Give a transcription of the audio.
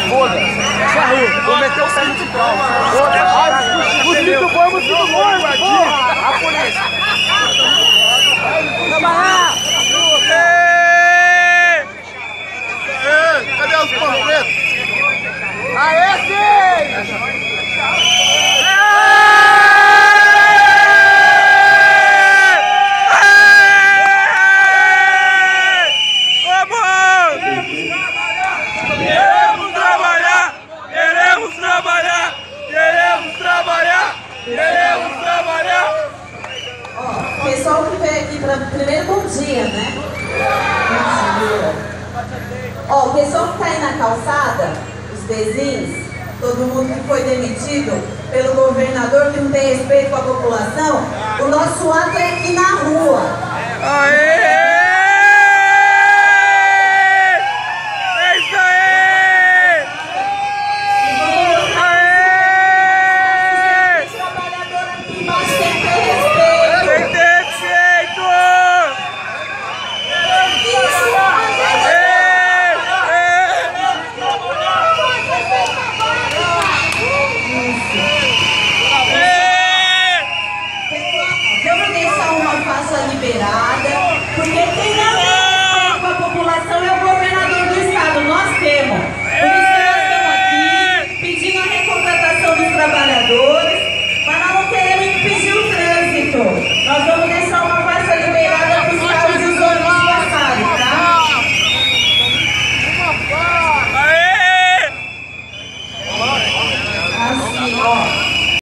Foda-se. Essa rua. Vou meter o pé no ciclão. Mosquito bom, porra. A polícia. Trabalhar. Cadê os panfletos? Aê, sim! Queremos trabalhar! Ó, o pessoal que veio aqui para primeiro, bom dia, né? Bom dia. Ó, o pessoal que tá aí na calçada, os vizinhos, todo mundo que foi demitido pelo governador que não tem respeito com a população, o nosso ato é aqui na rua. Aê! Vamos deixar uma faixa liberada, porque tem